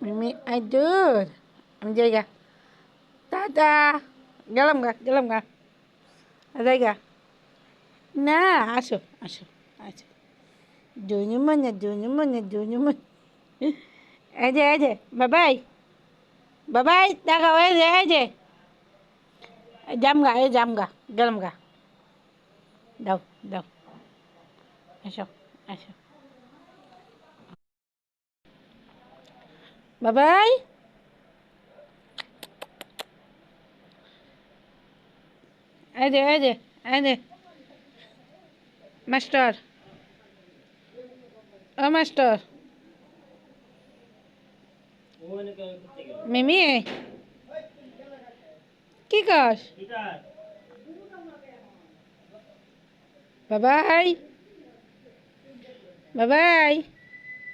মিমি আইদুর আমি জায়গা টাটা গেলাম গা জায়গা না আসো আসো আসো দুনুমনে এই যে বাবাই বাবাই দেখাও এই যে জামগা গেলাম গা দাও দাও আসো আসো বাবাই এই যে মাস্টার ও মাস্টার মিমি কি কস বাবাই বাবাই